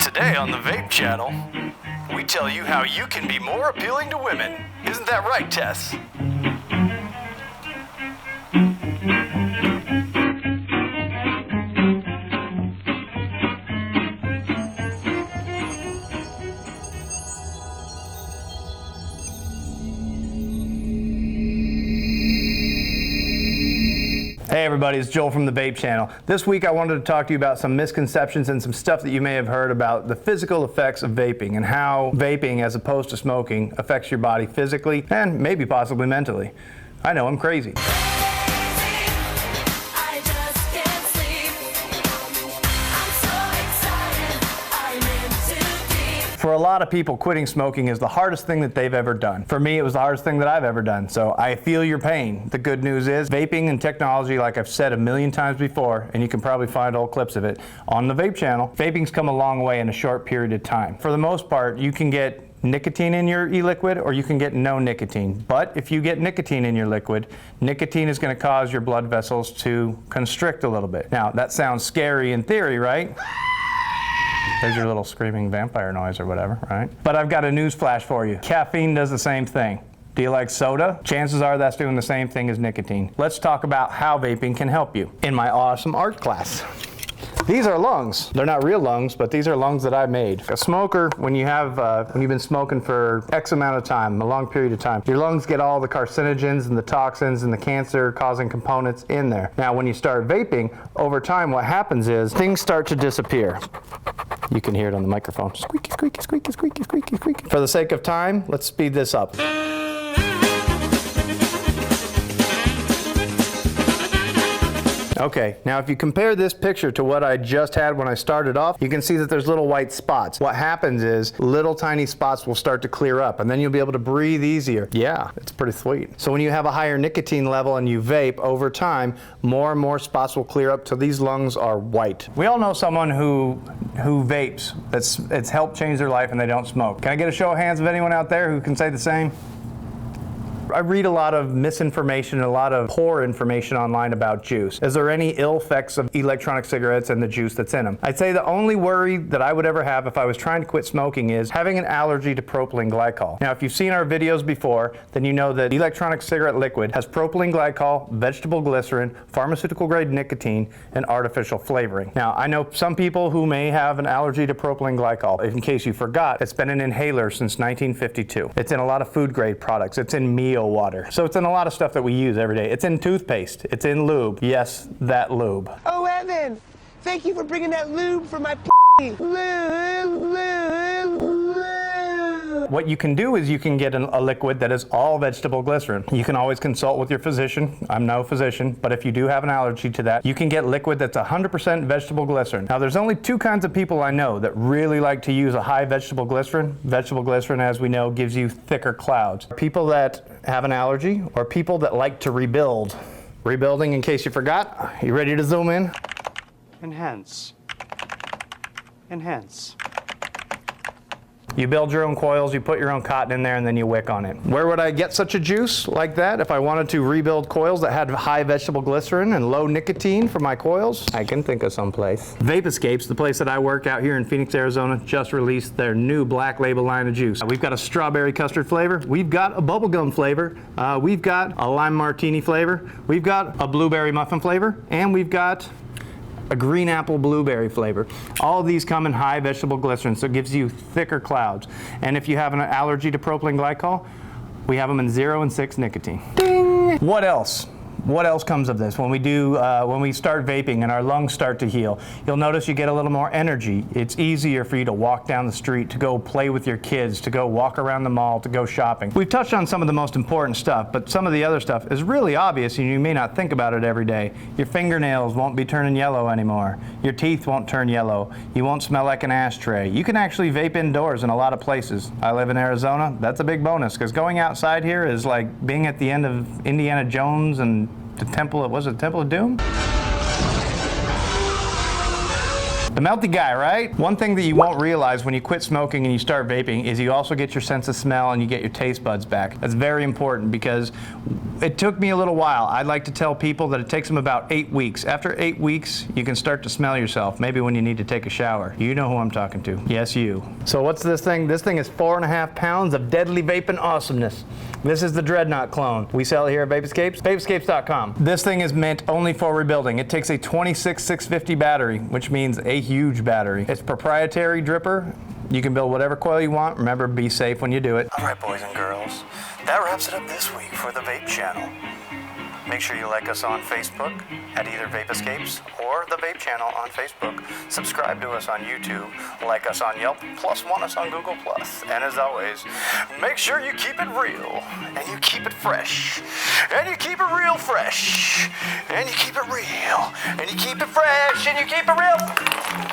Today on the Vape Channel, we tell you how you can be more appealing to women. Isn't that right, Tess? Hey everybody, it's Joel from the Vape Channel. This week I wanted to talk to you about some misconceptions and some stuff that you may have heard about the physical effects of vaping and how vaping, as opposed to smoking, affects your body physically and maybe possibly mentally. I know, I'm crazy. For a lot of people, quitting smoking is the hardest thing that they've ever done. For me, it was the hardest thing that I've ever done, so I feel your pain. The good news is, vaping and technology, like I've said a million times before, and you can probably find old clips of it on the Vape Channel, vaping's come a long way in a short period of time. For the most part, you can get nicotine in your e-liquid or you can get no nicotine. But if you get nicotine in your liquid, nicotine is going to cause your blood vessels to constrict a little bit. Now, that sounds scary in theory, right? There's your little screaming vampire noise or whatever, right? But I've got a news flash for you. Caffeine does the same thing. Do you like soda? Chances are that's doing the same thing as nicotine. Let's talk about how vaping can help you in my awesome art class. These are lungs. They're not real lungs, but these are lungs that I made. A smoker, when you've been smoking for X amount of time, a long period of time, your lungs get all the carcinogens and the toxins and the cancer-causing components in there. Now, when you start vaping, over time, what happens is things start to disappear. You can hear it on the microphone. Squeaky, squeaky, squeaky, squeaky, squeaky, squeaky. For the sake of time, let's speed this up. Okay, now if you compare this picture to what I just had when I started off, you can see that there's little white spots. What happens is little tiny spots will start to clear up and then you'll be able to breathe easier. Yeah, it's pretty sweet. So when you have a higher nicotine level and you vape, over time, more and more spots will clear up till these lungs are white. We all know someone who vapes. It's helped change their life and they don't smoke. Can I get a show of hands of anyone out there who can say the same? I read a lot of misinformation and a lot of poor information online about juice. Is there any ill effects of electronic cigarettes and the juice that's in them? I'd say the only worry that I would ever have if I was trying to quit smoking is having an allergy to propylene glycol. Now, if you've seen our videos before, then you know that electronic cigarette liquid has propylene glycol, vegetable glycerin, pharmaceutical grade nicotine, and artificial flavoring. Now, I know some people who may have an allergy to propylene glycol. In case you forgot, it's been an inhaler since 1952. It's in a lot of food grade products. It's in meal water. So it's in a lot of stuff that we use every day. It's in toothpaste. It's in lube. Yes, that lube. Oh, Evan, thank you for bringing that lube for my What you can do is you can get a liquid that is all vegetable glycerin. You can always consult with your physician. I'm no physician, but if you do have an allergy to that, you can get liquid that's 100% vegetable glycerin. Now, there's only two kinds of people I know that really like to use a high vegetable glycerin. Vegetable glycerin, as we know, gives you thicker clouds. People that have an allergy or people that like to rebuild. Rebuilding, in case you forgot. You ready to zoom in? Enhance. Enhance. You build your own coils, you put your own cotton in there, and then you wick on it. Where would I get such a juice like that if I wanted to rebuild coils that had high vegetable glycerin and low nicotine for my coils? I can think of some place. Vape Escapes, the place that I work out here in Phoenix, Arizona, just released their new black label line of juice. We've got a strawberry custard flavor. We've got a bubblegum flavor. We've got a lime martini flavor. We've got a blueberry muffin flavor. And we've got a green apple blueberry flavor. All of these come in high vegetable glycerin, so it gives you thicker clouds. And if you have an allergy to propylene glycol, we have them in 0 and 6 nicotine. Ding! What else? What else comes of this? When we start vaping and our lungs start to heal, you'll notice you get a little more energy. It's easier for you to walk down the street, to go play with your kids, to go walk around the mall, to go shopping. We've touched on some of the most important stuff, but some of the other stuff is really obvious and you may not think about it every day. Your fingernails won't be turning yellow anymore. Your teeth won't turn yellow. You won't smell like an ashtray. You can actually vape indoors in a lot of places. I live in Arizona. That's a big bonus because going outside here is like being at the end of Indiana Jones and the Temple of Doom? The melty guy, right? One thing that you won't realize when you quit smoking and you start vaping is you also get your sense of smell and you get your taste buds back. That's very important because it took me a little while. I'd like to tell people that it takes them about 8 weeks. After 8 weeks, you can start to smell yourself, maybe when you need to take a shower. You know who I'm talking to. Yes, you. So what's this thing? This thing is 4.5 pounds of deadly vaping awesomeness. This is the Dreadnought clone. We sell it here at Vape Escapes, vapeescapes.com. This thing is meant only for rebuilding. It takes a 26650 battery, which means a huge battery. It's proprietary dripper. You can build whatever coil you want. Remember, be safe when you do it. All right, boys and girls, that wraps it up this week for the Vape Channel. Make sure you like us on Facebook at either Vape Escapes or the Vape Channel on Facebook. Subscribe to us on YouTube, like us on Yelp, plus want us on Google+. And as always, make sure you keep it real, and you keep it fresh, and you keep it real fresh, and you keep it real, and you keep it fresh, and you keep it real.